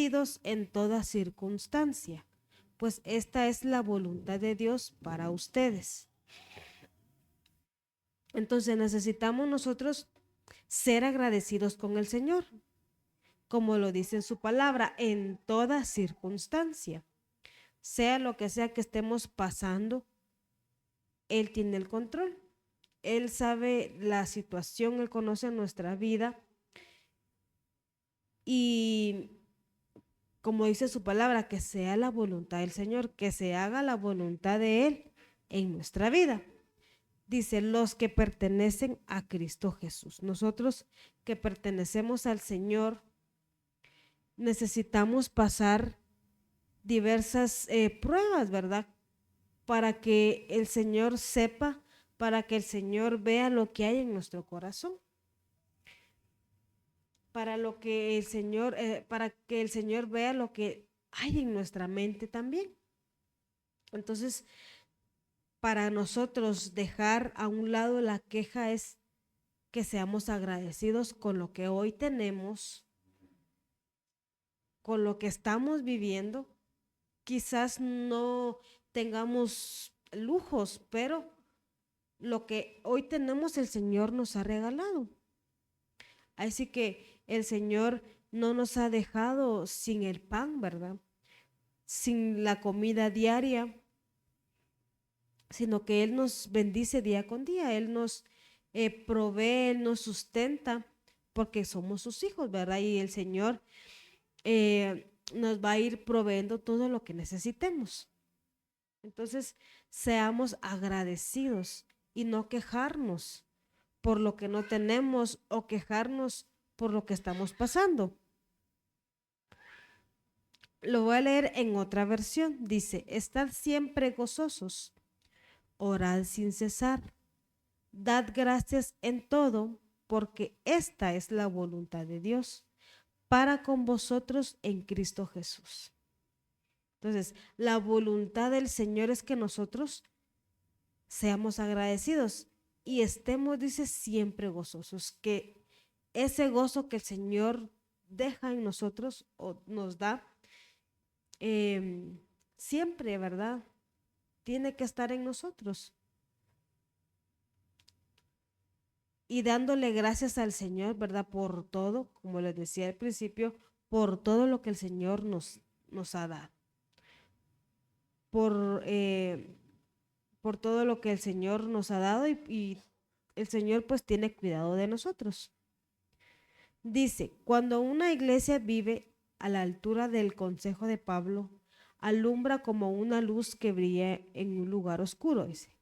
agradecidos en toda circunstancia, pues esta es la voluntad de Dios para ustedes. Entonces necesitamos nosotros ser agradecidos con el Señor, como lo dice en su palabra, en toda circunstancia. Sea lo que sea que estemos pasando, Él tiene el control. Él sabe la situación, Él conoce nuestra vida y como dice su palabra, que sea la voluntad del Señor, que se haga la voluntad de Él en nuestra vida. Dice, los que pertenecen a Cristo Jesús. Nosotros que pertenecemos al Señor, necesitamos pasar diversas pruebas, ¿verdad? Para que el Señor sepa, para que el Señor vea lo que hay en nuestro corazón. Para que el Señor vea lo que hay en nuestra mente también. Entonces, para nosotros dejar a un lado la queja es que seamos agradecidos con lo que hoy tenemos, con lo que estamos viviendo. Quizás no tengamos lujos, pero lo que hoy tenemos el Señor nos ha regalado. Así que el Señor no nos ha dejado sin el pan, ¿verdad? Sin la comida diaria, sino que Él nos bendice día con día. Él nos provee, Él nos sustenta, porque somos sus hijos, ¿verdad? Y el Señor nos va a ir proveyendo todo lo que necesitemos. Entonces, seamos agradecidos y no quejarnos por lo que no tenemos o quejarnos por lo que estamos pasando. Lo voy a leer en otra versión. Dice, estad siempre gozosos, orad sin cesar, dad gracias en todo, porque esta es la voluntad de Dios para con vosotros en Cristo Jesús. Entonces, la voluntad del Señor es que nosotros seamos agradecidos y estemos, dice, siempre gozosos, que ese gozo que el Señor deja en nosotros o nos da, siempre, ¿verdad? Tiene que estar en nosotros. Y dándole gracias al Señor, ¿verdad? Por todo, como les decía al principio, por todo lo que el Señor nos ha dado. Por todo lo que el Señor nos ha dado y el Señor pues tiene cuidado de nosotros. Dice, cuando una iglesia vive a la altura del consejo de Pablo, alumbra como una luz que brilla en un lugar oscuro, dice.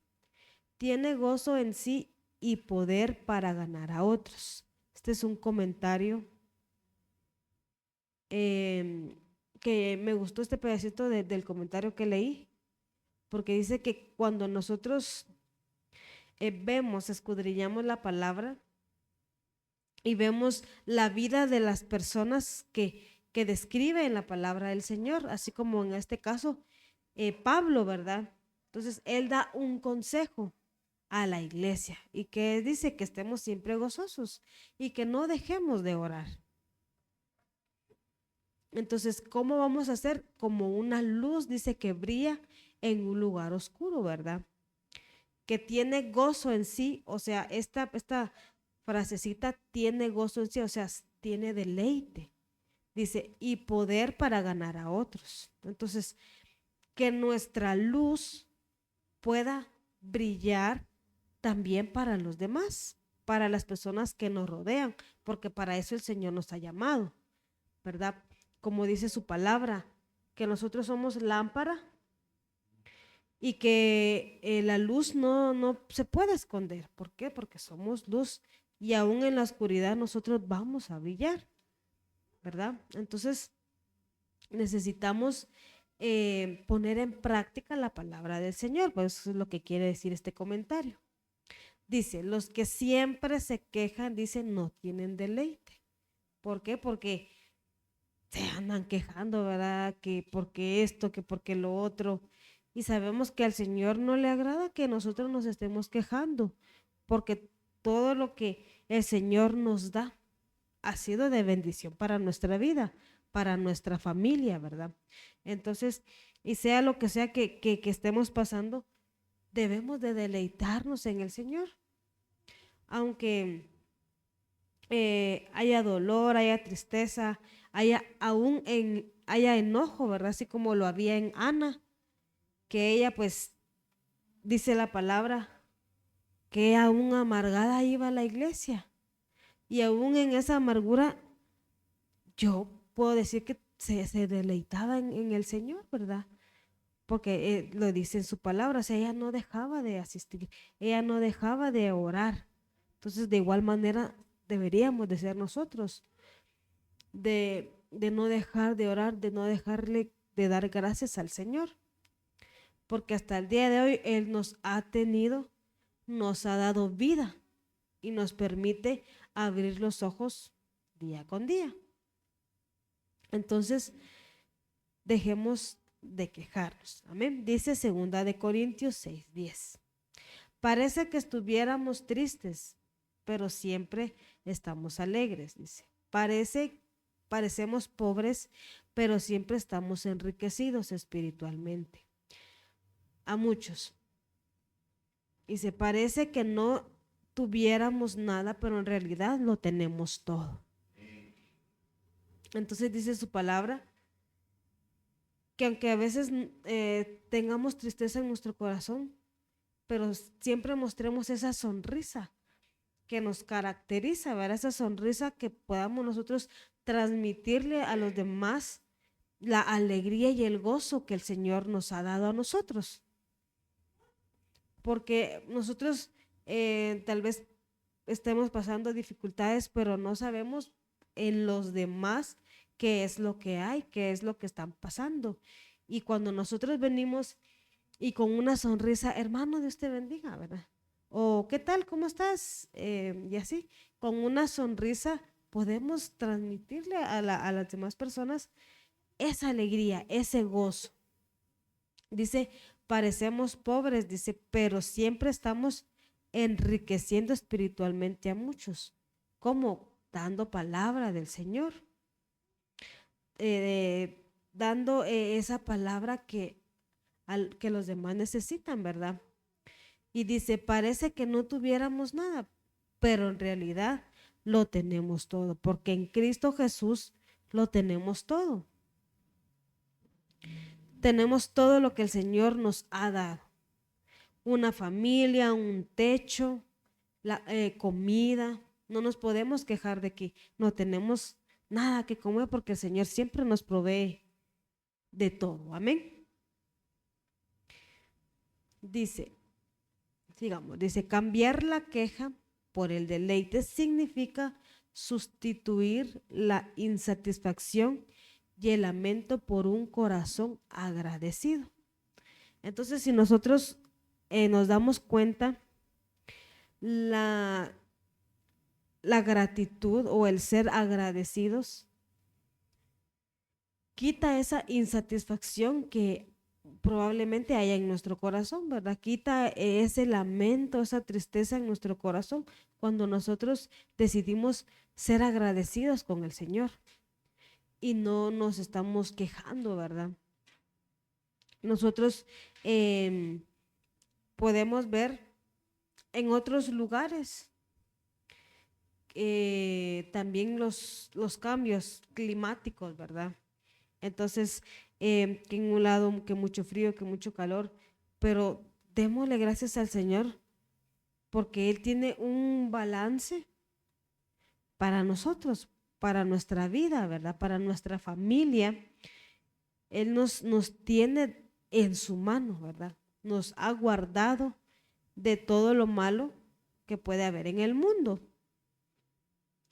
Tiene gozo en sí y poder para ganar a otros. Este es un comentario que me gustó este pedacito del comentario que leí, porque dice que cuando nosotros vemos, escudriñamos la palabra y vemos la vida de las personas que describe en la palabra del Señor, así como en este caso Pablo, ¿verdad? Entonces él da un consejo a la iglesia y que dice que estemos siempre gozosos y que no dejemos de orar. Entonces, ¿cómo vamos a hacer? Como una luz, dice, que brilla en un lugar oscuro, ¿verdad? Que tiene gozo en sí, o sea, esta frasecita tiene gozo en sí, o sea, tiene deleite. Dice, y poder para ganar a otros. Entonces, que nuestra luz pueda brillar también para los demás, para las personas que nos rodean, porque para eso el Señor nos ha llamado, ¿verdad? Como dice su palabra, que nosotros somos lámpara y que la luz no se puede esconder. ¿Por qué? Porque somos luz y aún en la oscuridad nosotros vamos a brillar, ¿verdad? Entonces necesitamos poner en práctica la palabra del Señor, pues eso es lo que quiere decir este comentario. Dice, los que siempre se quejan, dice, no tienen deleite. ¿Por qué? Porque se andan quejando, ¿verdad? Que porque esto, que porque lo otro. Y sabemos que al Señor no le agrada que nosotros nos estemos quejando, porque todo lo que el Señor nos da ha sido de bendición para nuestra vida, para nuestra familia, ¿verdad? Entonces, y sea lo que sea que estemos pasando, debemos de deleitarnos en el Señor. Aunque haya dolor, haya tristeza, haya enojo, ¿verdad? Así como lo había en Ana, que ella pues dice la palabra que aún amargada iba a la iglesia y aún en esa amargura yo puedo decir que se deleitaba en el Señor, ¿verdad? Porque lo dice en su palabra, o sea, ella no dejaba de asistir, ella no dejaba de orar. Entonces, de igual manera, deberíamos de ser nosotros, de no dejar de orar, de no dejarle de dar gracias al Señor, porque hasta el día de hoy Él nos ha tenido, nos ha dado vida y nos permite abrir los ojos día con día. Entonces, dejemos de quejarnos. Amén. Dice 2 Corintios 6:10. Parece que estuviéramos tristes, pero siempre estamos alegres, dice. Parecemos pobres, pero siempre estamos enriquecidos espiritualmente. A muchos. Y se parece que no tuviéramos nada, pero en realidad lo tenemos todo. Entonces dice su palabra que aunque a veces tengamos tristeza en nuestro corazón, pero siempre mostremos esa sonrisa que nos caracteriza, ¿verdad? Esa sonrisa que podamos nosotros transmitirle a los demás la alegría y el gozo que el Señor nos ha dado a nosotros. Porque nosotros tal vez estemos pasando dificultades, pero no sabemos en los demás qué es lo que hay, qué es lo que están pasando. Y cuando nosotros venimos y con una sonrisa, hermano, Dios te bendiga, ¿verdad? O ¿qué tal? ¿Cómo estás? Y así, con una sonrisa podemos transmitirle a las demás personas esa alegría, ese gozo. Dice, parecemos pobres, dice, pero siempre estamos enriqueciendo espiritualmente a muchos. ¿Cómo? Dando palabra del Señor. Dando esa palabra que los demás necesitan, ¿verdad? Y dice, parece que no tuviéramos nada, pero en realidad lo tenemos todo, porque en Cristo Jesús lo tenemos todo. Tenemos todo lo que el Señor nos ha dado. Una familia, un techo, comida. No nos podemos quejar de que no tenemos nada que comer porque el Señor siempre nos provee de todo. Amén. Dice, sigamos, dice, cambiar la queja por el deleite significa sustituir la insatisfacción y el lamento por un corazón agradecido. Entonces, si nosotros nos damos cuenta, la gratitud o el ser agradecidos quita esa insatisfacción que probablemente haya en nuestro corazón, ¿verdad? Quita ese lamento, esa tristeza en nuestro corazón cuando nosotros decidimos ser agradecidos con el Señor y no nos estamos quejando, ¿verdad? Nosotros podemos ver en otros lugares también los cambios climáticos, ¿verdad? Entonces, que en un lado que mucho frío, que mucho calor, pero démosle gracias al Señor porque Él tiene un balance para nosotros, para nuestra vida, ¿verdad? Para nuestra familia. Él nos tiene en su mano, ¿verdad? Nos ha guardado de todo lo malo que puede haber en el mundo.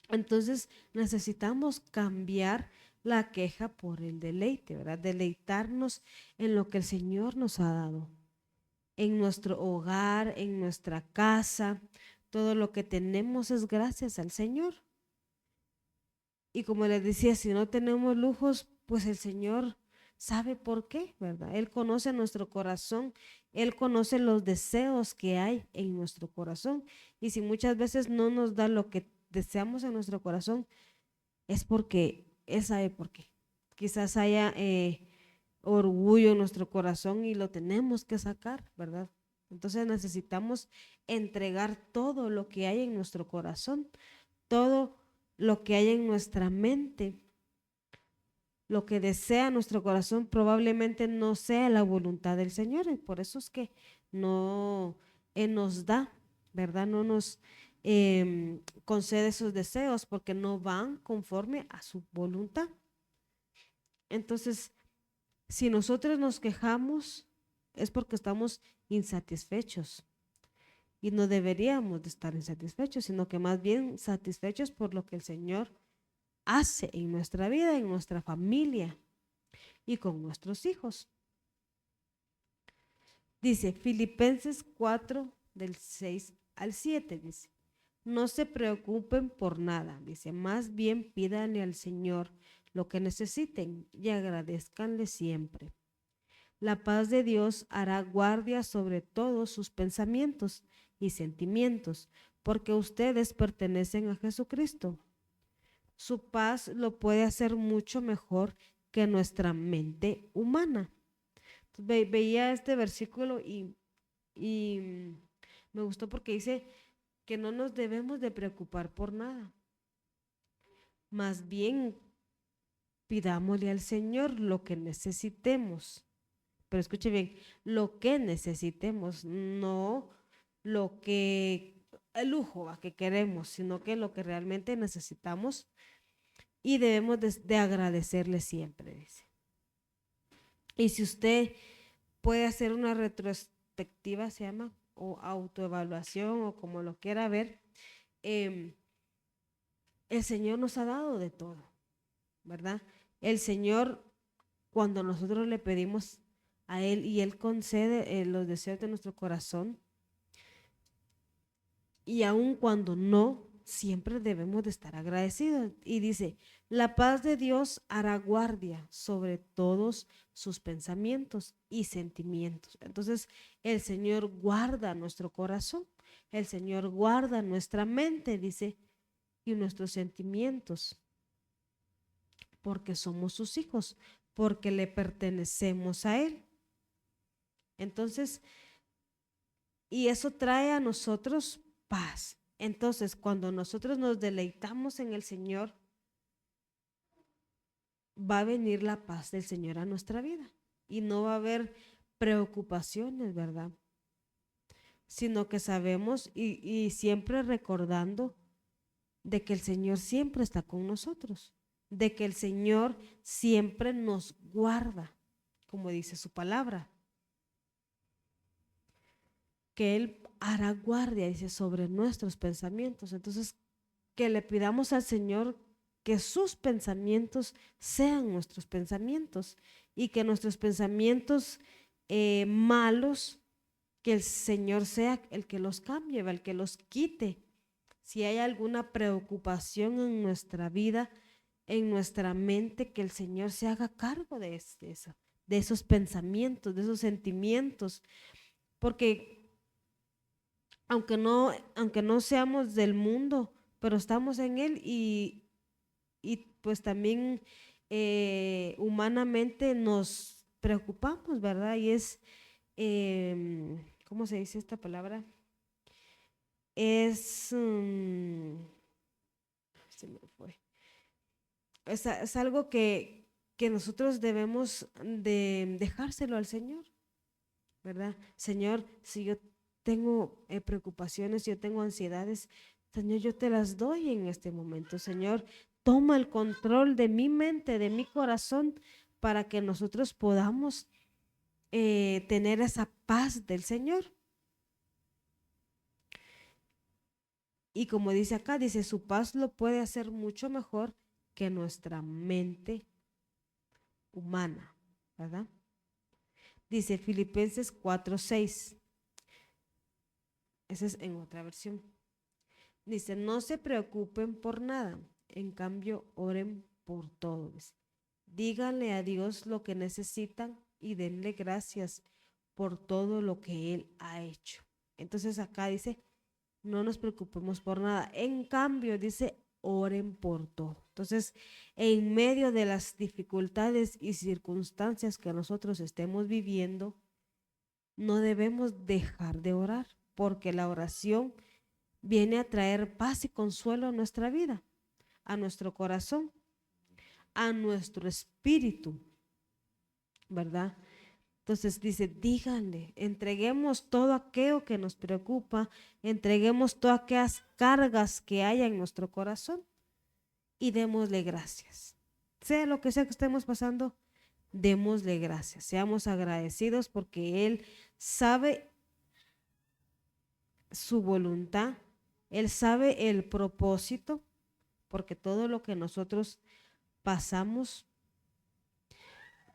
Entonces necesitamos cambiar la queja por el deleite, ¿verdad? Deleitarnos en lo que el Señor nos ha dado, en nuestro hogar, en nuestra casa. Todo lo que tenemos es gracias al Señor. Y como les decía, si no tenemos lujos, pues el Señor sabe por qué, ¿verdad? Él conoce nuestro corazón, Él conoce los deseos que hay en nuestro corazón. Y si muchas veces no nos da lo que deseamos en nuestro corazón, es porque Él sabe por qué. quizás haya orgullo en nuestro corazón y lo tenemos que sacar, ¿verdad? Entonces necesitamos entregar todo lo que hay en nuestro corazón, todo lo que hay en nuestra mente. Lo que desea nuestro corazón probablemente no sea la voluntad del Señor, y por eso es que no nos da, ¿verdad? No nos concede sus deseos porque no van conforme a su voluntad. Entonces, si nosotros nos quejamos, es porque estamos insatisfechos y no deberíamos de estar insatisfechos, sino que más bien satisfechos por lo que el Señor hace en nuestra vida, en nuestra familia y con nuestros hijos. Dice Filipenses 4 del 6 al 7, dice, no se preocupen por nada, dice, más bien pídanle al Señor lo que necesiten y agradezcanle siempre. La paz de Dios hará guardia sobre todos sus pensamientos y sentimientos, porque ustedes pertenecen a Jesucristo. Su paz lo puede hacer mucho mejor que nuestra mente humana. Veía este versículo y me gustó porque dice que no nos debemos de preocupar por nada. Más bien pidámosle al Señor lo que necesitemos. Pero escuche bien, lo que necesitemos, no lo que, el lujo que queremos, sino que lo que realmente necesitamos y debemos de agradecerle siempre, dice. Y si usted puede hacer una retrospectiva, se llama, o autoevaluación, o como lo quiera ver, el Señor nos ha dado de todo, ¿verdad? El Señor, cuando nosotros le pedimos a Él y Él concede los deseos de nuestro corazón, y aun cuando no, siempre debemos de estar agradecidos. Y dice, la paz de Dios hará guardia sobre todos sus pensamientos y sentimientos. Entonces, el Señor guarda nuestro corazón, el Señor guarda nuestra mente, dice, y nuestros sentimientos, porque somos sus hijos, porque le pertenecemos a Él. Entonces, y eso trae a nosotros paz. Entonces, cuando nosotros nos deleitamos en el Señor, va a venir la paz del Señor a nuestra vida y no va a haber preocupaciones, ¿verdad? Sino que sabemos y siempre recordando de que el Señor siempre está con nosotros, de que el Señor siempre nos guarda, como dice su palabra, que Él hará guardia, dice, sobre nuestros pensamientos. Entonces, que le pidamos al Señor que sus pensamientos sean nuestros pensamientos y que nuestros pensamientos malos, que el Señor sea el que los cambie, el que los quite. Si hay alguna preocupación en nuestra vida, en nuestra mente, que el Señor se haga cargo de esos pensamientos, de esos sentimientos, porque aunque no seamos del mundo, pero estamos en Él y pues también humanamente nos preocupamos, ¿verdad? Y es, ¿cómo se dice esta palabra? Es, se me fue. Es algo que nosotros debemos de dejárselo al Señor, ¿verdad? Señor, si yo tengo preocupaciones, si yo tengo ansiedades, Señor, yo te las doy en este momento. Señor, toma el control de mi mente, de mi corazón, para que nosotros podamos tener esa paz del Señor. Y como dice acá, dice, su paz lo puede hacer mucho mejor que nuestra mente humana, ¿verdad? Dice Filipenses 4:6. Esa es en otra versión. Dice, no se preocupen por nada, en cambio oren por todo. Díganle a Dios lo que necesitan y denle gracias por todo lo que Él ha hecho. Entonces acá dice, no nos preocupemos por nada. En cambio, dice, oren por todo. Entonces, en medio de las dificultades y circunstancias que nosotros estemos viviendo, no debemos dejar de orar, porque la oración viene a traer paz y consuelo a nuestra vida, a nuestro corazón, a nuestro espíritu, ¿verdad? Entonces dice, díganle, entreguemos todo aquello que nos preocupa, entreguemos todas aquellas cargas que haya en nuestro corazón y démosle gracias. Sea lo que sea que estemos pasando, démosle gracias. Seamos agradecidos porque Él sabe su voluntad, Él sabe el propósito, porque todo lo que nosotros pasamos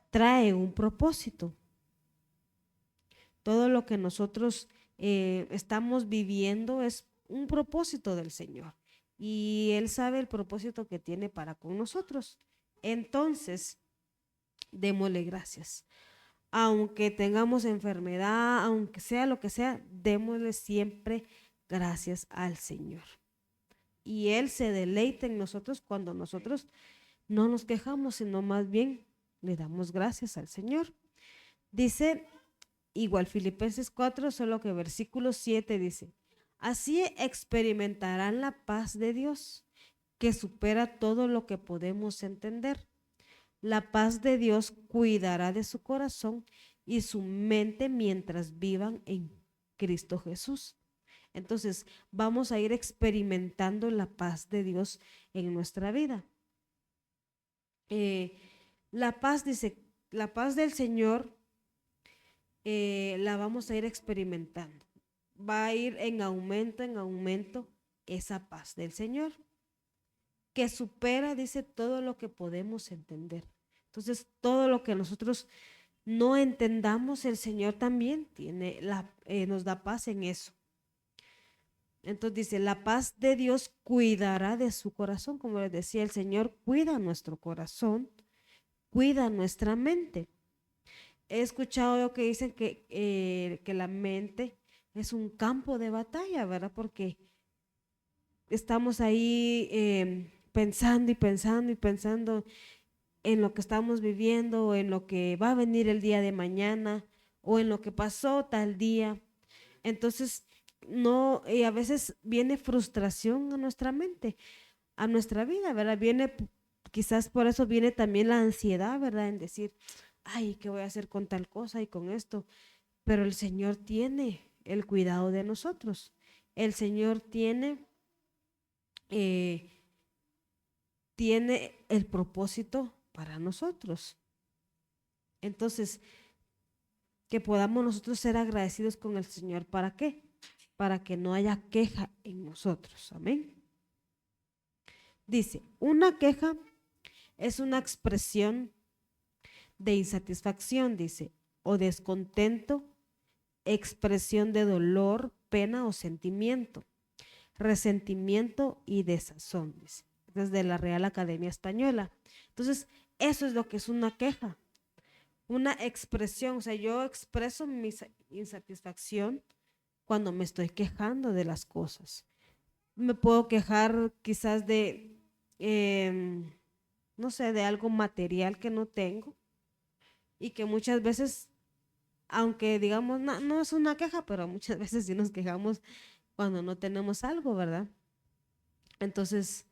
trae un propósito. Todo lo que nosotros estamos viviendo es un propósito del Señor y Él sabe el propósito que tiene para con nosotros. Entonces, démosle gracias. Aunque tengamos enfermedad, aunque sea lo que sea, démosle siempre gracias al Señor. Y Él se deleita en nosotros cuando nosotros no nos quejamos, sino más bien le damos gracias al Señor. Dice igual Filipenses 4, solo que versículo 7 dice, así experimentarán la paz de Dios, que supera todo lo que podemos entender. La paz de Dios cuidará de su corazón y su mente mientras vivan en Cristo Jesús. Entonces, vamos a ir experimentando la paz de Dios en nuestra vida. La paz, dice, la paz del Señor la vamos a ir experimentando. Va a ir en aumento esa paz del Señor, que supera, dice, todo lo que podemos entender. Entonces, todo lo que nosotros no entendamos, el Señor también nos da paz en eso. Entonces dice, la paz de Dios cuidará de su corazón. Como les decía, el Señor cuida nuestro corazón, cuida nuestra mente. He escuchado yo que dicen que la mente es un campo de batalla, ¿verdad? Porque estamos ahí pensando y pensando y pensando en lo que estamos viviendo, o en lo que va a venir el día de mañana, o en lo que pasó tal día. Entonces, no, y a veces viene frustración a nuestra mente, a nuestra vida, ¿verdad? Quizás por eso viene también la ansiedad, ¿verdad? En decir, ay, ¿qué voy a hacer con tal cosa y con esto? Pero el Señor tiene el cuidado de nosotros. El Señor tiene el propósito para nosotros. Entonces, que podamos nosotros ser agradecidos con el Señor. ¿Para qué? Para que no haya queja en nosotros. Amén. Dice, una queja es una expresión de insatisfacción, dice, o descontento, expresión de dolor, pena o sentimiento, resentimiento y desazón, dice, desde la Real Academia Española. Entonces, eso es lo que es una queja, una expresión. O sea, yo expreso mi insatisfacción cuando me estoy quejando de las cosas. Me puedo quejar quizás de, no sé, de algo material que no tengo y que muchas veces, aunque digamos, no es una queja, pero muchas veces sí nos quejamos cuando no tenemos algo, ¿verdad? Entonces,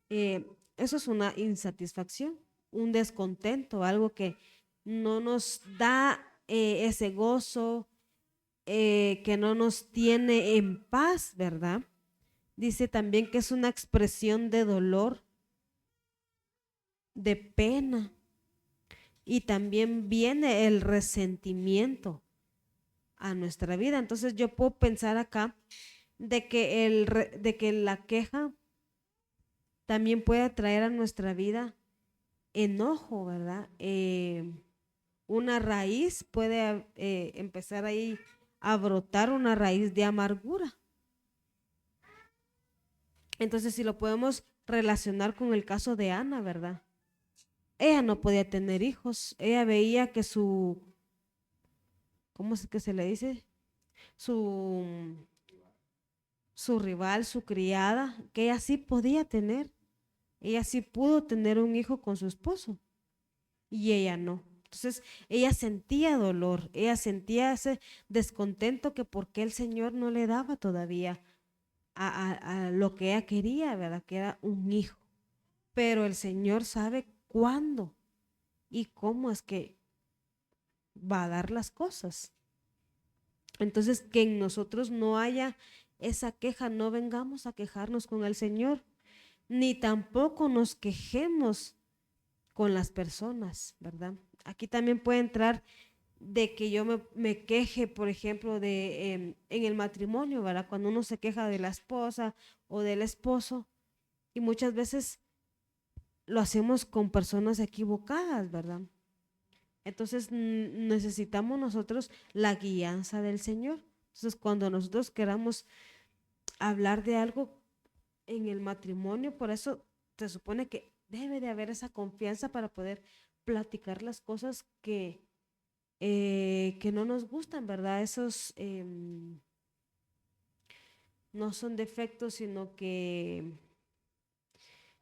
eso es una insatisfacción, un descontento, algo que no nos da ese gozo, que no nos tiene en paz, ¿verdad? Dice también que es una expresión de dolor, de pena, y también viene el resentimiento a nuestra vida. Entonces yo puedo pensar acá de que la queja también puede traer a nuestra vida enojo, ¿verdad? Una raíz puede empezar ahí a brotar, una raíz de amargura. Entonces, si lo podemos relacionar con el caso de Ana, ¿verdad? Ella no podía tener hijos. Ella veía que ¿cómo es que se le dice? Su rival, su criada, que ella sí podía tener. Ella sí pudo tener un hijo con su esposo y ella no. Entonces ella sentía dolor, ella sentía ese descontento que por qué el Señor no le daba todavía a lo que ella quería, ¿verdad? Que era un hijo. Pero el Señor sabe cuándo y cómo es que va a dar las cosas. Entonces, que en nosotros no haya esa queja, no vengamos a quejarnos con el Señor, ni tampoco nos quejemos con las personas, ¿verdad? Aquí también puede entrar de que yo me queje, por ejemplo, en el matrimonio, ¿verdad? Cuando uno se queja de la esposa o del esposo, y muchas veces lo hacemos con personas equivocadas, ¿verdad? Entonces necesitamos nosotros la guianza del Señor. Entonces, cuando nosotros queramos hablar de algo en el matrimonio, por eso se supone que debe de haber esa confianza para poder platicar las cosas que no nos gustan, ¿verdad? Esos no son defectos, sino que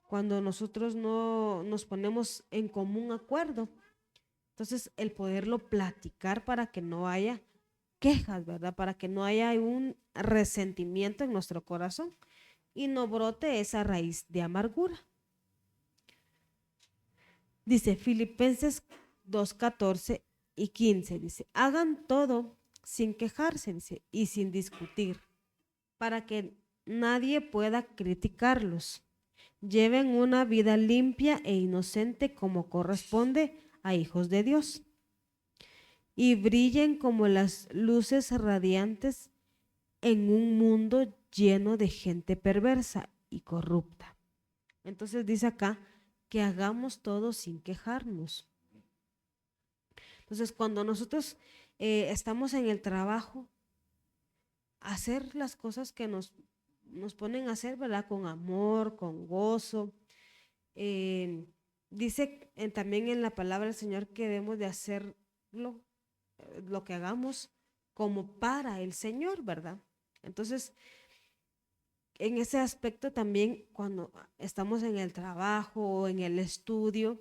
cuando nosotros no nos ponemos en común acuerdo, entonces el poderlo platicar para que no haya quejas, ¿verdad? Para que no haya un resentimiento en nuestro corazón y no brote esa raíz de amargura. Dice Filipenses 2:14 y 15, dice, hagan todo sin quejarse, dice, y sin discutir, para que nadie pueda criticarlos. Lleven una vida limpia e inocente como corresponde a hijos de Dios. Y brillen como las luces radiantes en un mundo lleno de gente perversa y corrupta. Entonces dice acá que hagamos todo sin quejarnos. Entonces cuando nosotros estamos en el trabajo, hacer las cosas que nos ponen a hacer, ¿verdad? Con amor, con gozo. Dice también en la palabra del Señor que debemos de hacerlo, lo que hagamos como para el Señor, ¿verdad? Entonces, en ese aspecto también cuando estamos en el trabajo o en el estudio,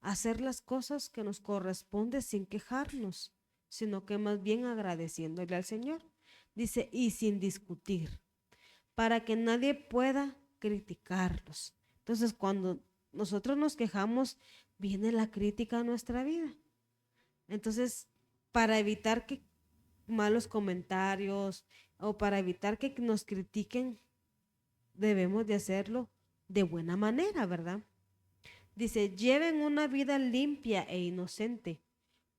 hacer las cosas que nos corresponde sin quejarnos, sino que más bien agradeciéndole al Señor. Dice, y sin discutir, para que nadie pueda criticarlos. Entonces, cuando nosotros nos quejamos, viene la crítica a nuestra vida. Entonces, para evitar que malos comentarios o para evitar que nos critiquen, debemos de hacerlo de buena manera, ¿verdad? Dice, lleven una vida limpia e inocente,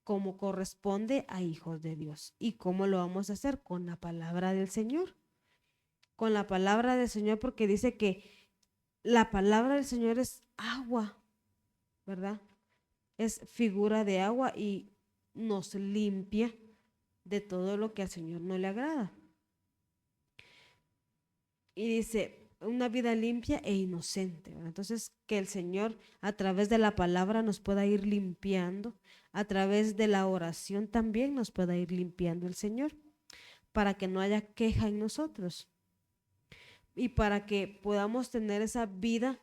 como corresponde a hijos de Dios. ¿Y cómo lo vamos a hacer? Con la palabra del Señor. Con la palabra del Señor, porque dice que la palabra del Señor es agua, ¿verdad? Es figura de agua y nos limpia de todo lo que al Señor no le agrada. Y dice, una vida limpia e inocente, ¿verdad? Entonces, que el Señor a través de la palabra nos pueda ir limpiando, a través de la oración también nos pueda ir limpiando el Señor, para que no haya queja en nosotros y para que podamos tener esa vida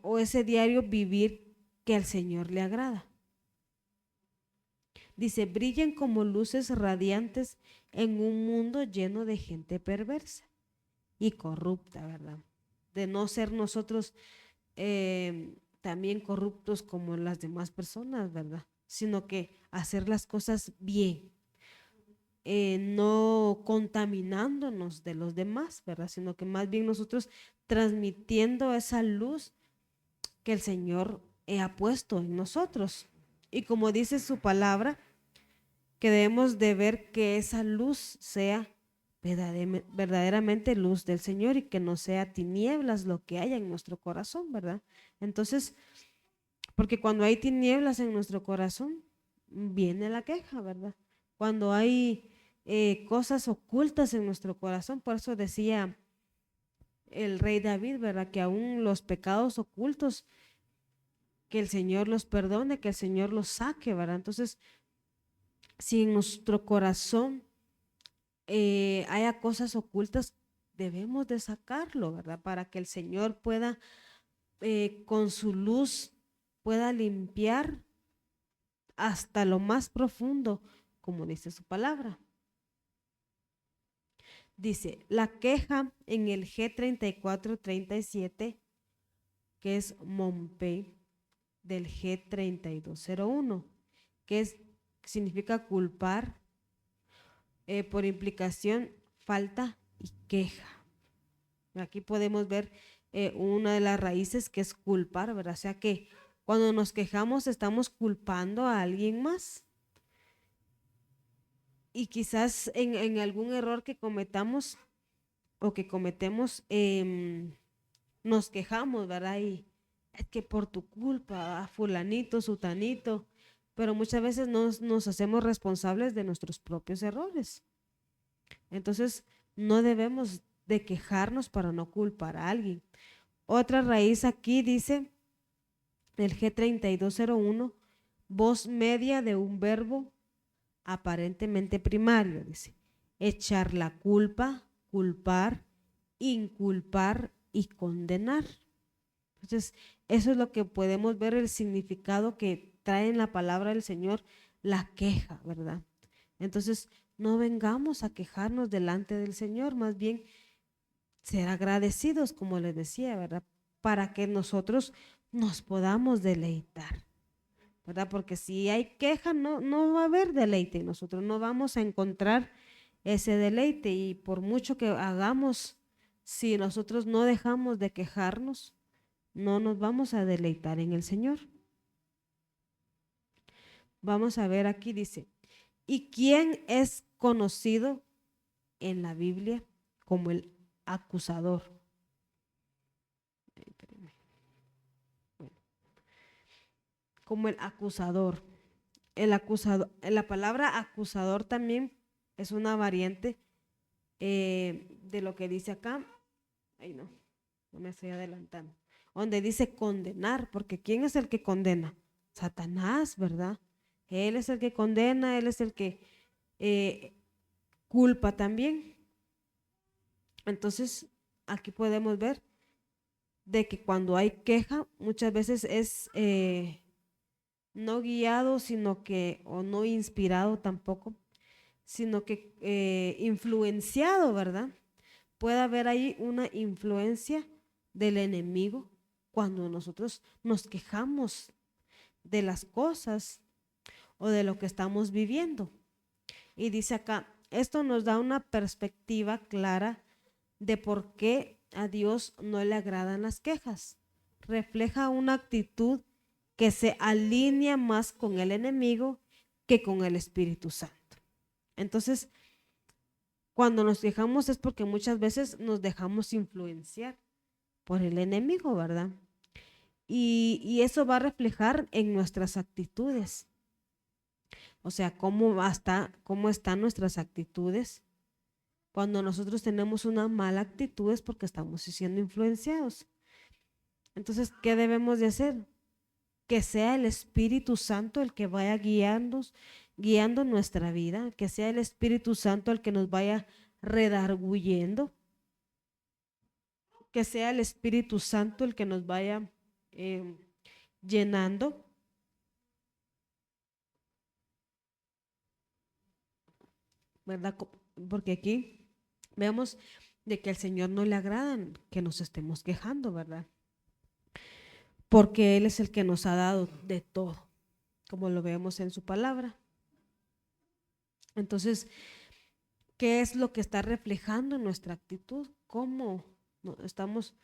o ese diario vivir que al Señor le agrada. Dice, brillen como luces radiantes en un mundo lleno de gente perversa y corrupta, ¿verdad? De no ser nosotros también corruptos como las demás personas, ¿verdad? Sino que hacer las cosas bien, no contaminándonos de los demás, ¿verdad? Sino que más bien nosotros transmitiendo esa luz que el Señor ha puesto en nosotros. Y como dice su palabra, que debemos de ver que esa luz sea verdaderamente luz del Señor y que no sea tinieblas lo que haya en nuestro corazón, ¿verdad? Entonces, porque cuando hay tinieblas en nuestro corazón, viene la queja, ¿verdad? Cuando hay cosas ocultas en nuestro corazón, por eso decía el rey David, ¿verdad? Que aún los pecados ocultos, que el Señor los perdone, que el Señor los saque, ¿verdad? Entonces, si en nuestro corazón haya cosas ocultas, debemos de sacarlo, ¿verdad? Para que el Señor pueda, con su luz, pueda limpiar hasta lo más profundo, como dice su palabra. Dice, la queja en el G3437, que es Mompei, del G3201, significa culpar, por implicación, falta y queja. Aquí podemos ver una de las raíces, que es culpar, ¿verdad? O sea que cuando nos quejamos estamos culpando a alguien más. Y quizás en algún error que cometamos o que cometemos, nos quejamos, ¿verdad? Y es que por tu culpa, fulanito, sutanito, pero muchas veces nos hacemos responsables de nuestros propios errores. Entonces, no debemos de quejarnos para no culpar a alguien. Otra raíz aquí dice, el G3201, voz media de un verbo aparentemente primario, dice, echar la culpa, culpar, inculpar y condenar. Entonces, eso es lo que podemos ver, el significado que trae en la palabra del Señor, la queja, ¿verdad? Entonces, no vengamos a quejarnos delante del Señor, más bien ser agradecidos, como les decía, ¿verdad? Para que nosotros nos podamos deleitar, ¿verdad? Porque si hay queja, no va a haber deleite y nosotros no vamos a encontrar ese deleite. Y por mucho que hagamos, si nosotros no dejamos de quejarnos, no nos vamos a deleitar en el Señor. Vamos a ver aquí, dice, ¿y quién es conocido en la Biblia como el acusador? Bueno, como el acusador. El acusador, la palabra acusador también es una variante de lo que dice acá. Ay, no me estoy adelantando. Donde dice condenar, porque ¿quién es el que condena? Satanás, ¿verdad? Él es el que condena, él es el que culpa también. Entonces, aquí podemos ver de que cuando hay queja, muchas veces es no guiado, sino que, o no inspirado tampoco, sino que influenciado, ¿verdad? Puede haber ahí una influencia del enemigo cuando nosotros nos quejamos de las cosas o de lo que estamos viviendo. Y dice acá, esto nos da una perspectiva clara de por qué a Dios no le agradan las quejas. Refleja una actitud que se alinea más con el enemigo que con el Espíritu Santo. Entonces, cuando nos quejamos es porque muchas veces nos dejamos influenciar por el enemigo, ¿verdad? Y eso va a reflejar en nuestras actitudes. O sea, cómo están nuestras actitudes. Cuando nosotros tenemos una mala actitud es porque estamos siendo influenciados. Entonces, ¿qué debemos de hacer? Que sea el Espíritu Santo el que vaya guiando nuestra vida, que sea el Espíritu Santo el que nos vaya redarguyendo, que sea el Espíritu Santo el que nos vaya llenando. ¿Verdad? Porque aquí vemos de que al Señor no le agradan que nos estemos quejando, ¿verdad? Porque Él es el que nos ha dado de todo, como lo vemos en su palabra. Entonces, ¿qué es lo que está reflejando en nuestra actitud? ¿Cómo estamos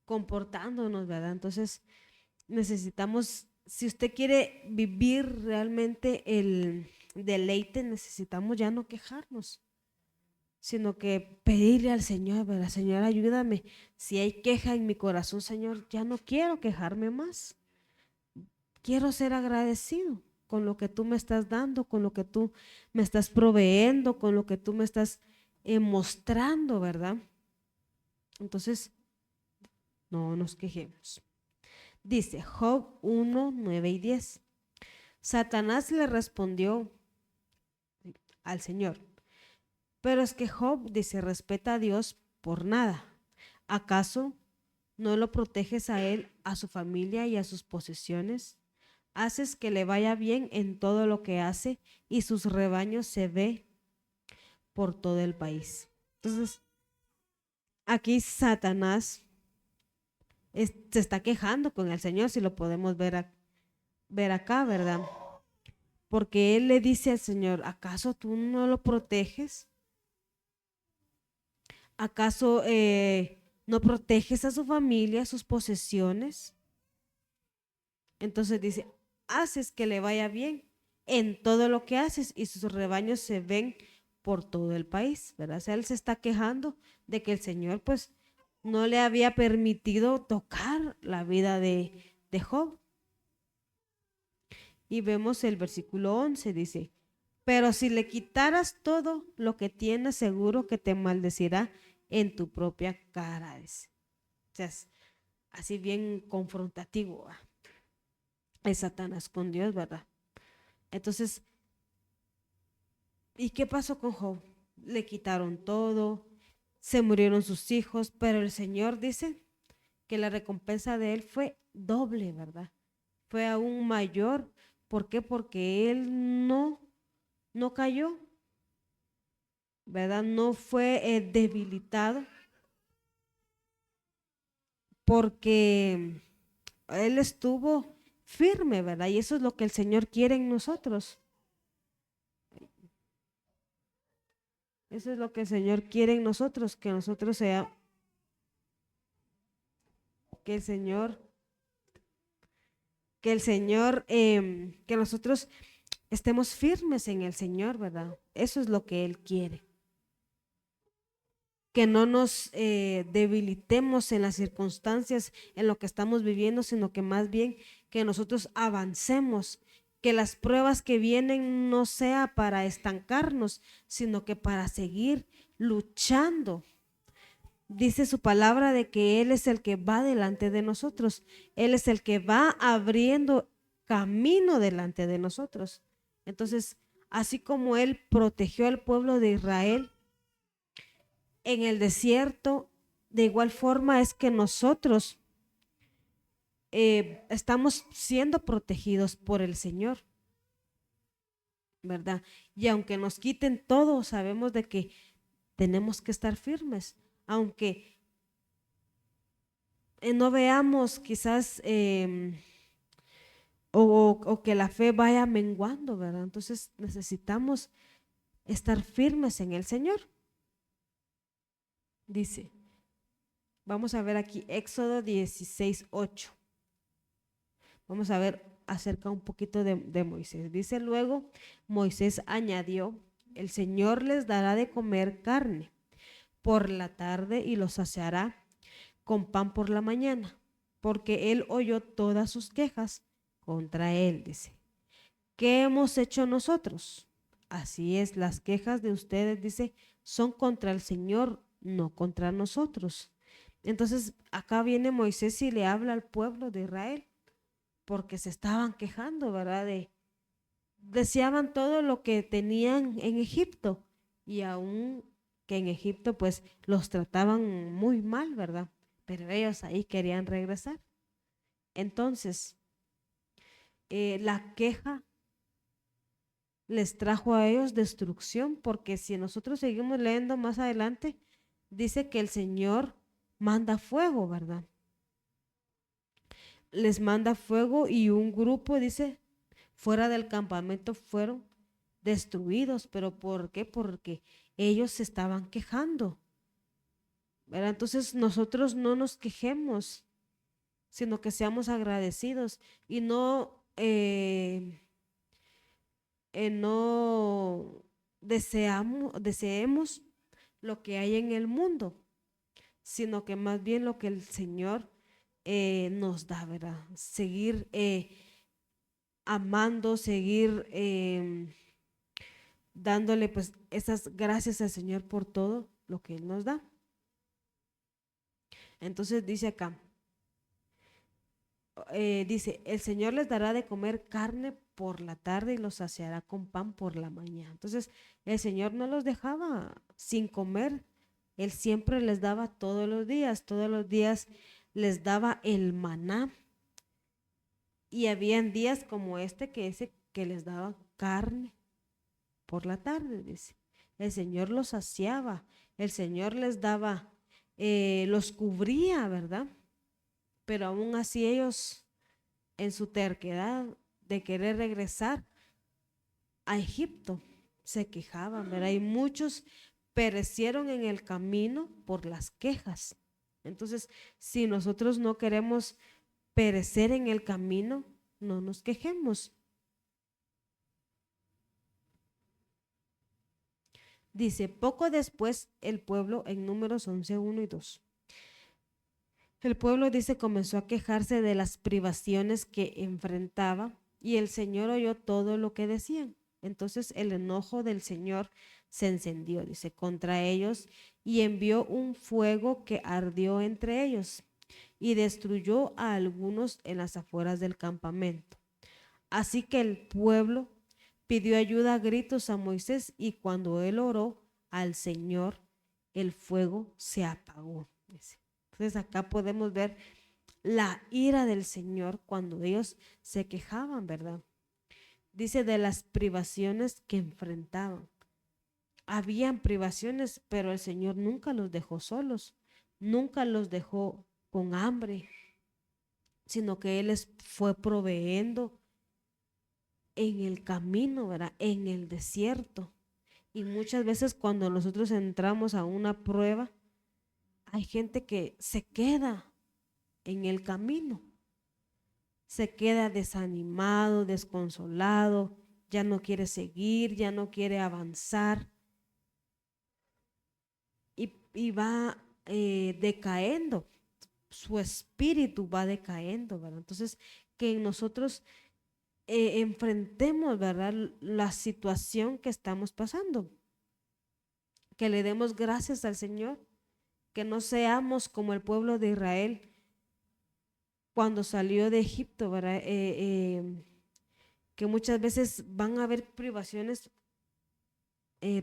comportándonos, verdad? Entonces, necesitamos, si usted quiere vivir realmente el deleite, necesitamos ya no quejarnos, sino que pedirle al Señor, ¿verdad? Señor, ayúdame. Si hay queja en mi corazón, Señor, ya no quiero quejarme más. Quiero ser agradecido con lo que tú me estás dando, con lo que tú me estás proveyendo, con lo que tú me estás mostrando, ¿verdad? Entonces, no nos quejemos. Dice Job 1, 9 y 10. Satanás le respondió al Señor, pero es que Job dice, respeta a Dios por nada. ¿Acaso no lo proteges a él, a su familia y a sus posesiones? Haces que le vaya bien en todo lo que hace y sus rebaños se ve por todo el país. Entonces, aquí Satanás se está quejando con el Señor, si lo podemos ver acá, ¿verdad? Porque él le dice al Señor, ¿acaso tú no lo proteges? ¿Acaso no proteges a su familia, a sus posesiones? Entonces dice, haces que le vaya bien en todo lo que haces y sus rebaños se ven por todo el país, ¿verdad? O sea, él se está quejando de que el Señor pues no le había permitido tocar la vida de Job. Y vemos el versículo 11, dice, pero si le quitaras todo lo que tienes, seguro que te maldecirá en tu propia cara. Dice. O sea, es así bien confrontativo. Es Satanás con Dios, ¿verdad? Entonces, ¿y qué pasó con Job? Le quitaron todo, se murieron sus hijos, pero el Señor dice que la recompensa de él fue doble, ¿verdad? Fue aún mayor. ¿Por qué? Porque él no cayó, ¿verdad? No fue debilitado, porque él estuvo firme, ¿verdad? Y eso es lo que el Señor quiere en nosotros. Eso es lo que el Señor quiere en nosotros, que nosotros sea, que el Señor, que nosotros estemos firmes en el Señor, ¿verdad? Eso es lo que Él quiere. Que no nos debilitemos en las circunstancias, en lo que estamos viviendo, sino que más bien que nosotros avancemos, que las pruebas que vienen no sea para estancarnos, sino que para seguir luchando. Dice su palabra de que Él es el que va delante de nosotros, Él es el que va abriendo camino delante de nosotros. Entonces, así como Él protegió al pueblo de Israel en el desierto, de igual forma es que nosotros estamos siendo protegidos por el Señor, ¿verdad? Y aunque nos quiten todo, sabemos de que tenemos que estar firmes, aunque no veamos quizás o que la fe vaya menguando, ¿verdad? Entonces necesitamos estar firmes en el Señor. Dice, vamos a ver aquí Éxodo 16:8. Vamos a ver acerca un poquito de Moisés. Dice luego, Moisés añadió, el Señor les dará de comer carne por la tarde y los saciará con pan por la mañana, porque él oyó todas sus quejas contra él, dice. ¿Qué hemos hecho nosotros? Así es, las quejas de ustedes, dice, son contra el Señor, no contra nosotros. Entonces, acá viene Moisés y le habla al pueblo de Israel, porque se estaban quejando, ¿verdad? Deseaban todo lo que tenían en Egipto y aún que en Egipto pues los trataban muy mal, ¿verdad? Pero ellos ahí querían regresar. Entonces, la queja les trajo a ellos destrucción, porque si nosotros seguimos leyendo más adelante, dice que el Señor manda fuego, ¿verdad? Les manda fuego y un grupo, dice, fuera del campamento fueron destruidos. ¿Pero por qué? Porque ellos se estaban quejando, ¿verdad? Entonces nosotros no nos quejemos, sino que seamos agradecidos y no deseemos lo que hay en el mundo, sino que más bien lo que el Señor nos da, ¿verdad? Seguir amando, seguir dándole pues esas gracias al Señor por todo lo que Él nos da. Entonces dice acá, dice, el Señor les dará de comer carne por la tarde y los saciará con pan por la mañana. Entonces el Señor no los dejaba sin comer Él siempre les daba todos los días les daba el maná. Y habían días como este que dice que les daba carne por la tarde, dice. El Señor los saciaba, el Señor les daba, los cubría, ¿verdad? Pero aún así ellos, en su terquedad de querer regresar a Egipto, se quejaban, ¿verdad? Y muchos perecieron en el camino por las quejas. Entonces, si nosotros no queremos perecer en el camino, no nos quejemos. Dice, poco después el pueblo, en Números 11, 1 y 2. El pueblo, dice, comenzó a quejarse de las privaciones que enfrentaba y el Señor oyó todo lo que decían. Entonces el enojo del Señor se encendió, dice, contra ellos y envió un fuego que ardió entre ellos y destruyó a algunos en las afueras del campamento. Así que el pueblo pidió ayuda a gritos a Moisés y cuando él oró al Señor, el fuego se apagó. Dice. Entonces acá podemos ver la ira del Señor cuando ellos se quejaban, ¿verdad? Dice de las privaciones que enfrentaban. Habían privaciones, pero el Señor nunca los dejó solos, nunca los dejó con hambre, sino que Él les fue proveyendo en el camino, ¿verdad? En el desierto. Y muchas veces cuando nosotros entramos a una prueba, hay gente que se queda en el camino, se queda desanimado, desconsolado, ya no quiere seguir, ya no quiere avanzar y va decaendo, su espíritu va decayendo, ¿verdad? Entonces, que nosotros enfrentemos, ¿verdad?, la situación que estamos pasando, que le demos gracias al Señor, que no seamos como el pueblo de Israel cuando salió de Egipto, ¿verdad? Que muchas veces van a haber privaciones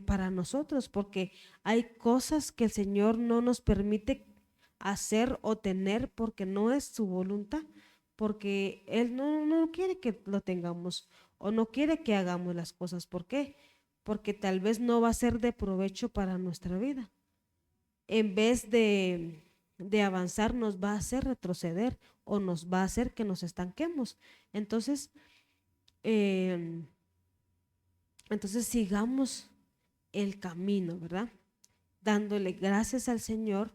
para nosotros, porque hay cosas que el Señor no nos permite hacer o tener porque no es su voluntad, porque Él no quiere que lo tengamos o no quiere que hagamos las cosas. ¿Por qué? Porque tal vez no va a ser de provecho para nuestra vida. En vez de avanzar, nos va a hacer retroceder o nos va a hacer que nos estanquemos. Entonces, eh, entonces sigamos el camino, ¿verdad? Dándole gracias al Señor,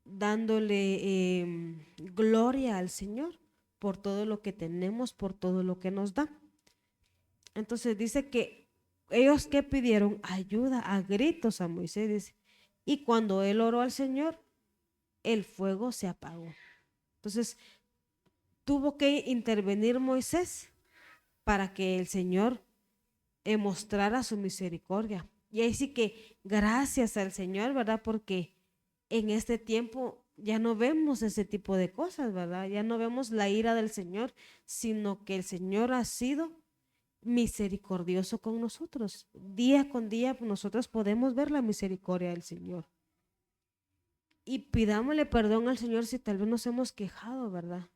dándole gloria al Señor por todo lo que tenemos, por todo lo que nos da. Entonces dice que ellos que pidieron ayuda a gritos a Moisés, dice, y cuando él oró al Señor, el fuego se apagó. Entonces tuvo que intervenir Moisés para que el Señor mostrara su misericordia. Y ahí sí que gracias al Señor, ¿verdad? Porque en este tiempo ya no vemos ese tipo de cosas, ¿verdad? Ya no vemos la ira del Señor, sino que el Señor ha sido misericordioso con nosotros. Día con día nosotros podemos ver la misericordia del Señor. Y pidámosle perdón al Señor si tal vez nos hemos quejado, ¿verdad?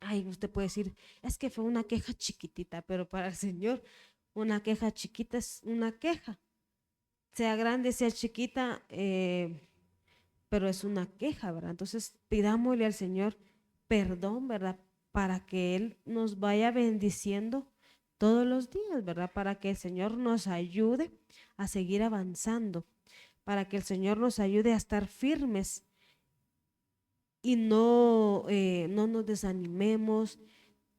Ay, usted puede decir, es que fue una queja chiquitita, pero para el Señor una queja chiquita es una queja. Sea grande, sea chiquita, pero es una queja, ¿verdad? Entonces pidámosle al Señor perdón, ¿verdad? Para que Él nos vaya bendiciendo todos los días, ¿verdad? Para que el Señor nos ayude a seguir avanzando, para que el Señor nos ayude a estar firmes y no nos desanimemos,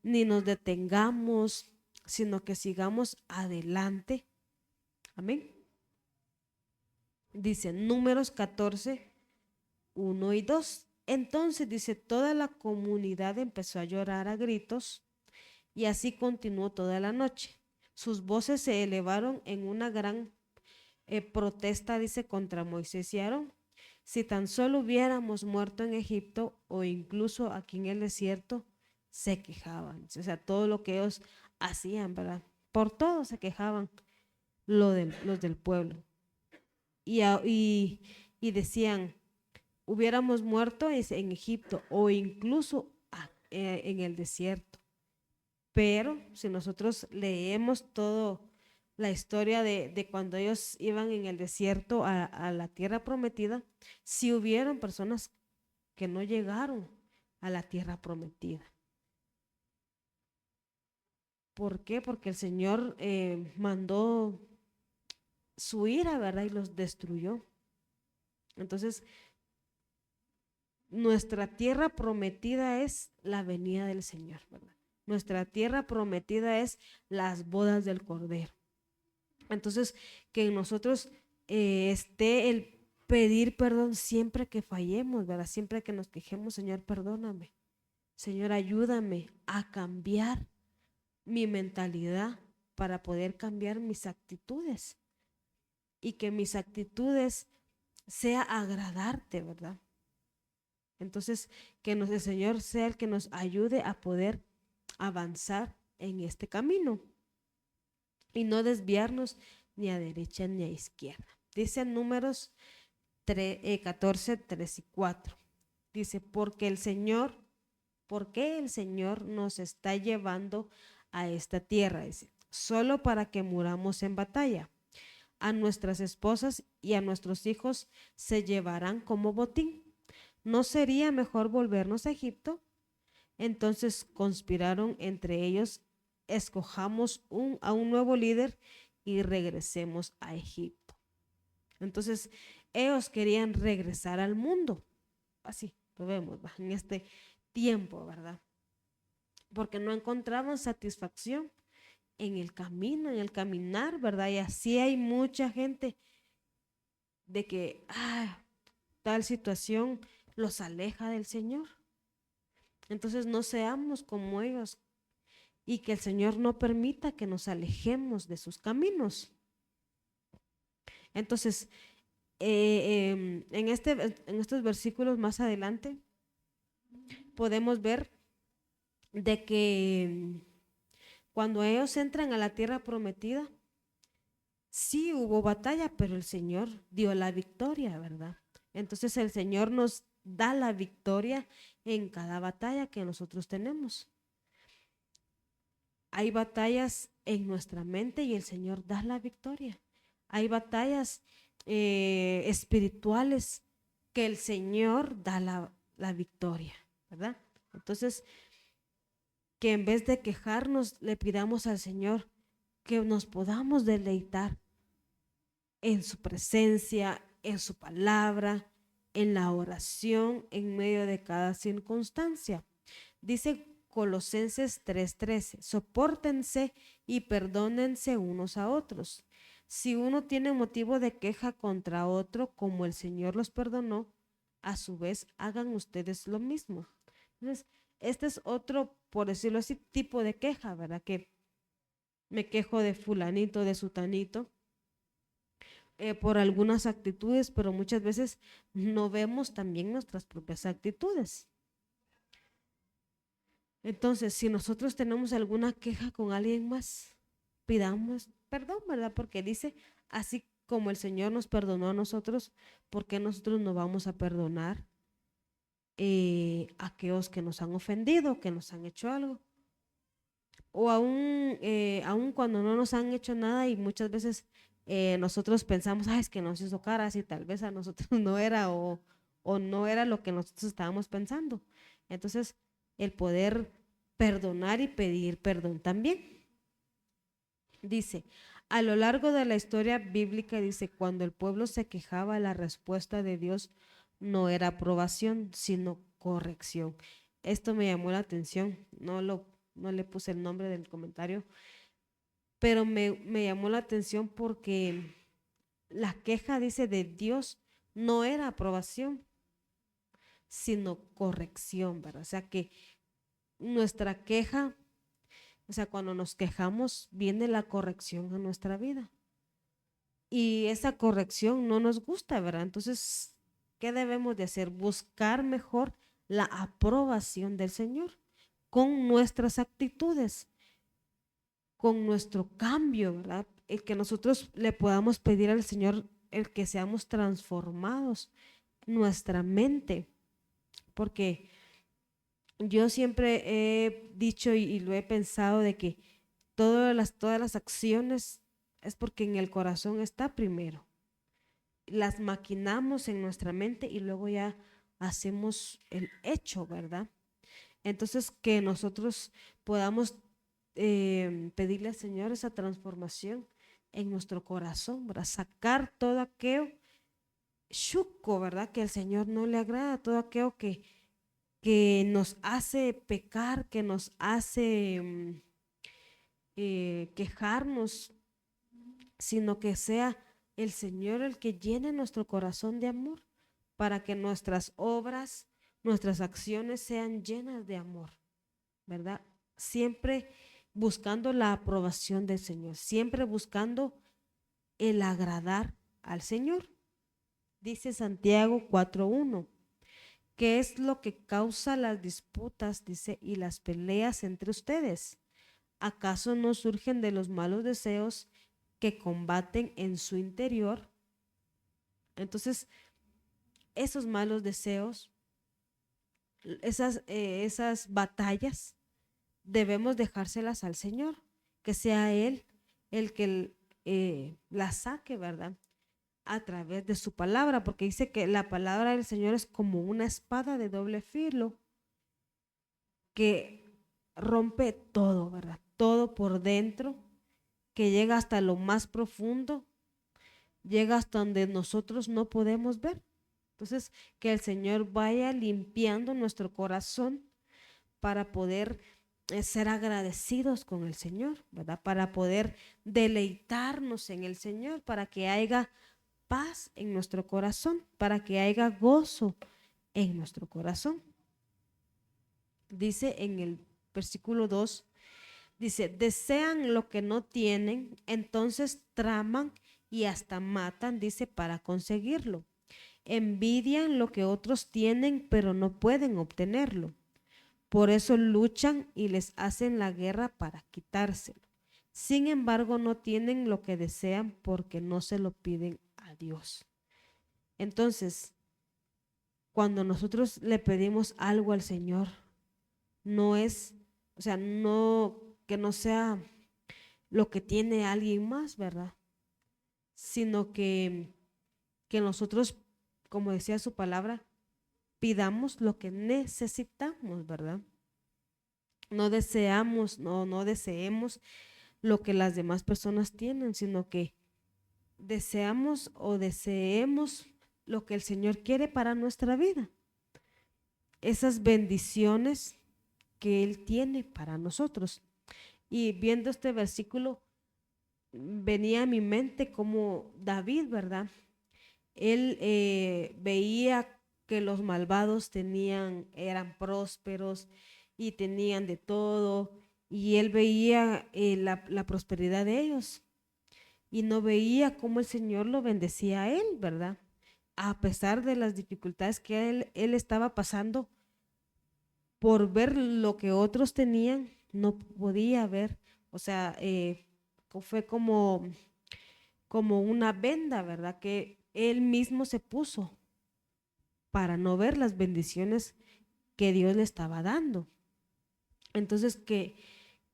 ni nos detengamos, sino que sigamos adelante. Amén. Dice Números 14, 1 y 2. Entonces dice, toda la comunidad empezó a llorar a gritos y así continuó toda la noche. Sus voces se elevaron en una gran protesta, dice, contra Moisés y Aarón. Si tan solo hubiéramos muerto en Egipto o incluso aquí en el desierto, se quejaban. O sea, todo lo que ellos hacían, ¿verdad? Por todo se quejaban los del pueblo. y decían, hubiéramos muerto en Egipto o incluso en el desierto. Pero si nosotros leemos todo la historia de cuando ellos iban en el desierto a la tierra prometida, sí hubieron personas que no llegaron a la tierra prometida. ¿Por qué? Porque el Señor mandó su ira, ¿verdad? Y los destruyó. Entonces, nuestra tierra prometida es la venida del Señor, ¿verdad? Nuestra tierra prometida es las bodas del Cordero. Entonces, que en nosotros esté el pedir perdón siempre que fallemos, ¿verdad? Siempre que nos quejemos, Señor, perdóname. Señor, ayúdame a cambiar mi mentalidad para poder cambiar mis actitudes y que mis actitudes sea agradarte, ¿verdad? Entonces, que el Señor sea el que nos ayude a poder avanzar en este camino y no desviarnos ni a derecha ni a izquierda. Dice en Números 14, 3 y 4. Dice, ¿por qué el Señor nos está llevando a esta tierra? Dice, solo para que muramos en batalla. A nuestras esposas y a nuestros hijos se llevarán como botín. ¿No sería mejor volvernos a Egipto? Entonces conspiraron entre ellos, escojamos a un nuevo líder y regresemos a Egipto. Entonces ellos querían regresar al mundo, así lo vemos en este tiempo, ¿verdad? Porque no encontraban satisfacción en el camino, en el caminar, ¿verdad? Y así hay mucha gente de que tal situación los aleja del Señor. Entonces no seamos como ellos y que el Señor no permita que nos alejemos de sus caminos. Entonces, en estos versículos más adelante podemos ver de que cuando ellos entran a la tierra prometida, sí hubo batalla, pero el Señor dio la victoria, ¿verdad? Entonces el Señor nos da la victoria en cada batalla que nosotros tenemos. Hay batallas en nuestra mente y el Señor da la victoria. Hay batallas espirituales que el Señor da la victoria, ¿verdad? Entonces, que en vez de quejarnos, le pidamos al Señor que nos podamos deleitar en su presencia, en su palabra, en la oración, en medio de cada circunstancia. Dice Colosenses 3:13, sopórtense y perdónense unos a otros. Si uno tiene motivo de queja contra otro, como el Señor los perdonó, a su vez hagan ustedes lo mismo. Entonces, este es otro, por decirlo así, tipo de queja, ¿verdad? Que me quejo de fulanito, de sutanito, por algunas actitudes, pero muchas veces no vemos también nuestras propias actitudes. Entonces, si nosotros tenemos alguna queja con alguien más, pidamos perdón, ¿verdad? Porque dice, así como el Señor nos perdonó a nosotros, ¿por qué nosotros no vamos a perdonar a aquellos que nos han ofendido, que nos han hecho algo? O aún cuando no nos han hecho nada y muchas veces nosotros pensamos, es que nos hizo caras y tal vez a nosotros no era o no era lo que nosotros estábamos pensando. Entonces, el poder perdonar y pedir perdón también. Dice, a lo largo de la historia bíblica, dice, cuando el pueblo se quejaba, la respuesta de Dios no era aprobación, sino corrección. Esto me llamó la atención, no le puse el nombre del comentario, pero me llamó la atención porque la queja, dice, de Dios no era aprobación, sino corrección, ¿verdad? O sea que nuestra queja, o sea, cuando nos quejamos, viene la corrección a nuestra vida. Y esa corrección no nos gusta, ¿verdad? Entonces, ¿qué debemos de hacer? Buscar mejor la aprobación del Señor con nuestras actitudes, con nuestro cambio, ¿verdad? El que nosotros le podamos pedir al Señor el que seamos transformados nuestra mente, porque yo siempre he dicho y lo he pensado de que todas las acciones es porque en el corazón está primero. Las maquinamos en nuestra mente y luego ya hacemos el hecho, ¿verdad? Entonces, que nosotros podamos pedirle al Señor esa transformación en nuestro corazón, ¿verdad? Sacar todo aquello chuco, ¿verdad? Que al Señor no le agrada, todo aquello que nos hace pecar, que nos hace quejarnos, sino que sea el Señor el que llene nuestro corazón de amor, para que nuestras obras, nuestras acciones sean llenas de amor, ¿verdad? Siempre buscando la aprobación del Señor, siempre buscando el agradar al Señor. Dice Santiago 4:1, ¿qué es lo que causa las disputas, dice, y las peleas entre ustedes? ¿Acaso no surgen de los malos deseos que combaten en su interior? Entonces, esos malos deseos, esas batallas, debemos dejárselas al Señor, que sea Él el que las saque, ¿verdad? A través de su palabra, porque dice que la palabra del Señor es como una espada de doble filo que rompe todo, ¿verdad? Todo por dentro, que llega hasta lo más profundo, llega hasta donde nosotros no podemos ver. Entonces, que el Señor vaya limpiando nuestro corazón para poder ser agradecidos con el Señor, ¿verdad? Para poder deleitarnos en el Señor, para que haya paz en nuestro corazón, para que haya gozo en nuestro corazón. Dice en el versículo 2, dice, desean lo que no tienen, entonces traman y hasta matan, dice, para conseguirlo. Envidian lo que otros tienen, pero no pueden obtenerlo. Por eso luchan y les hacen la guerra para quitárselo. Sin embargo, no tienen lo que desean porque no se lo piden a Dios. Entonces, cuando nosotros le pedimos algo al Señor, no es, o sea, no que no sea lo que tiene alguien más, ¿verdad? Sino que nosotros, como decía su palabra, pidamos lo que necesitamos, ¿verdad? No deseamos, no deseemos lo que las demás personas tienen, sino que deseamos o deseemos lo que el Señor quiere para nuestra vida. Esas bendiciones que Él tiene para nosotros. Y viendo este versículo, venía a mi mente como David, ¿verdad? Él veía que los malvados eran prósperos y tenían de todo, y él veía la prosperidad de ellos y no veía cómo el Señor lo bendecía a él, ¿verdad? A pesar de las dificultades que él estaba pasando, por ver lo que otros tenían, no podía ver, o sea, fue como una venda, ¿verdad? Que él mismo se puso para no ver las bendiciones que Dios le estaba dando. Entonces, que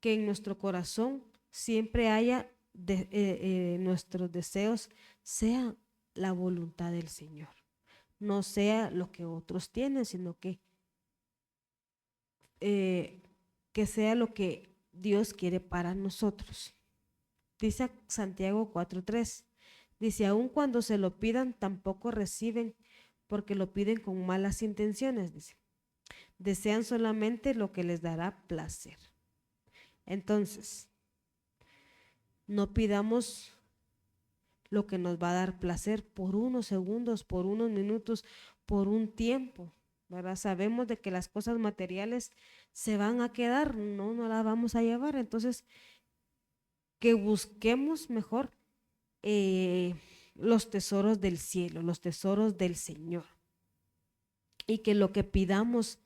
en nuestro corazón siempre haya nuestros deseos, sea la voluntad del Señor, no sea lo que otros tienen, sino que sea lo que Dios quiere para nosotros. Dice Santiago 4:3, dice, aun cuando se lo pidan, tampoco reciben, porque lo piden con malas intenciones, dice. Desean solamente lo que les dará placer. Entonces, no pidamos lo que nos va a dar placer por unos segundos, por unos minutos, por un tiempo, ¿verdad? Sabemos de que las cosas materiales se van a quedar, no las vamos a llevar. Entonces, que busquemos mejor los tesoros del cielo, los tesoros del Señor, y que lo que pidamos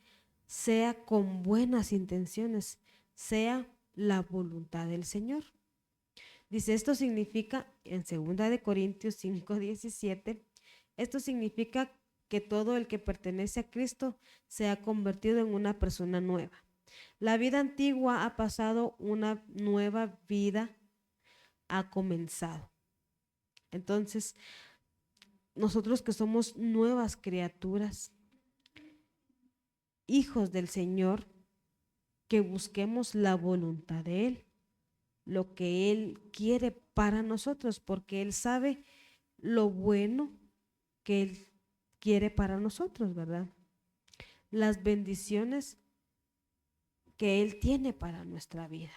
sea con buenas intenciones, sea la voluntad del Señor. Dice, esto significa, en 2 Corintios 5:17, esto significa que todo el que pertenece a Cristo se ha convertido en una persona nueva. La vida antigua ha pasado, una nueva vida ha comenzado. Entonces, nosotros que somos nuevas criaturas, hijos del Señor, que busquemos la voluntad de Él, lo que Él quiere para nosotros, porque Él sabe lo bueno que Él quiere para nosotros, ¿verdad? Las bendiciones que Él tiene para nuestra vida.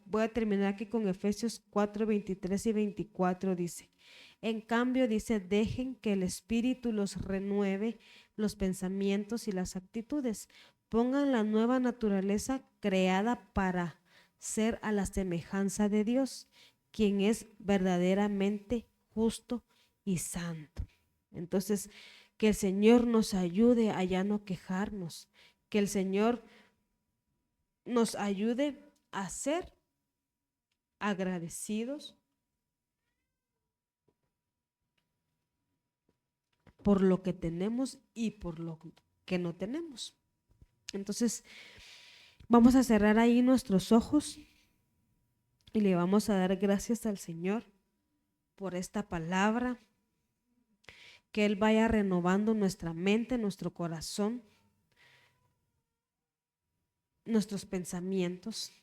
Voy a terminar aquí con Efesios 4:23 y 24, dice, en cambio, dice, dejen que el Espíritu los renueve los pensamientos y las actitudes. Pongan la nueva naturaleza creada para ser a la semejanza de Dios, quien es verdaderamente justo y santo. Entonces, que el Señor nos ayude a ya no quejarnos, que el Señor nos ayude a ser agradecidos por lo que tenemos y por lo que no tenemos. Entonces, vamos a cerrar ahí nuestros ojos y le vamos a dar gracias al Señor por esta palabra, que Él vaya renovando nuestra mente, nuestro corazón, nuestros pensamientos.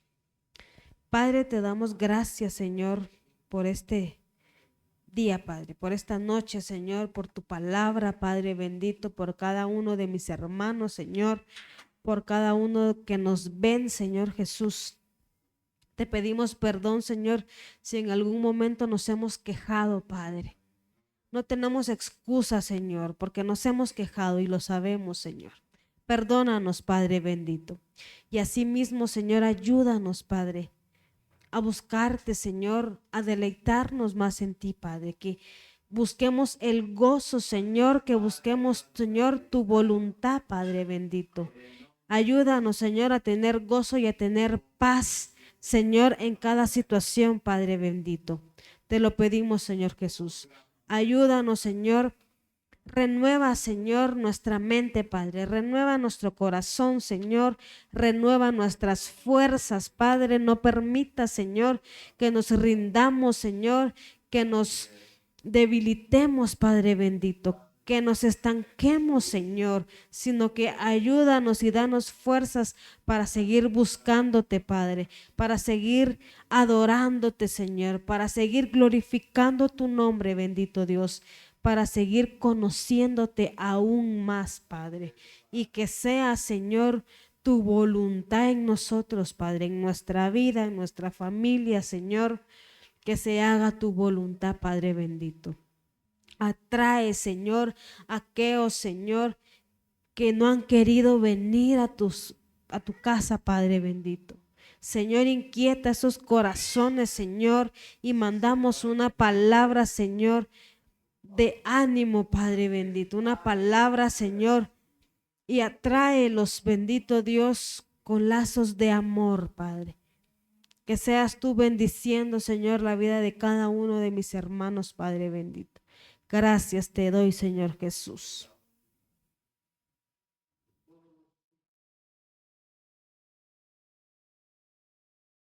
Padre, te damos gracias, Señor, por este día, Padre, por esta noche, Señor, por tu palabra, Padre bendito, por cada uno de mis hermanos, Señor, por cada uno que nos ven, Señor Jesús. Te pedimos perdón, Señor, si en algún momento nos hemos quejado, Padre. No tenemos excusa, Señor, porque nos hemos quejado y lo sabemos, Señor. Perdónanos, Padre bendito. Y asimismo, Señor, ayúdanos, Padre, a buscarte, Señor, a deleitarnos más en ti, Padre, que busquemos el gozo, Señor, que busquemos, Señor, tu voluntad, Padre bendito. Ayúdanos, Señor, a tener gozo y a tener paz, Señor, en cada situación, Padre bendito. Te lo pedimos, Señor Jesús. Ayúdanos, Señor. Renueva, Señor, nuestra mente, Padre. Renueva nuestro corazón, Señor. Renueva nuestras fuerzas, Padre. No permita, Señor, que nos rindamos, Señor, que nos debilitemos, Padre bendito, que nos estanquemos, Señor, sino que ayúdanos y danos fuerzas para seguir buscándote, Padre, para seguir adorándote, Señor, para seguir glorificando tu nombre, bendito Dios, para seguir conociéndote aún más, Padre, y que sea, Señor, tu voluntad en nosotros, Padre, en nuestra vida, en nuestra familia, Señor, que se haga tu voluntad, Padre bendito. Atrae, Señor, a aquellos, Señor, que no han querido venir a tu casa, Padre bendito. Señor, inquieta esos corazones, Señor, y mandamos una palabra, Señor, de ánimo, Padre bendito, una palabra, Señor, y atráelos, bendito Dios, con lazos de amor, Padre. Que seas tú bendiciendo, Señor, la vida de cada uno de mis hermanos, Padre bendito. Gracias te doy, Señor Jesús.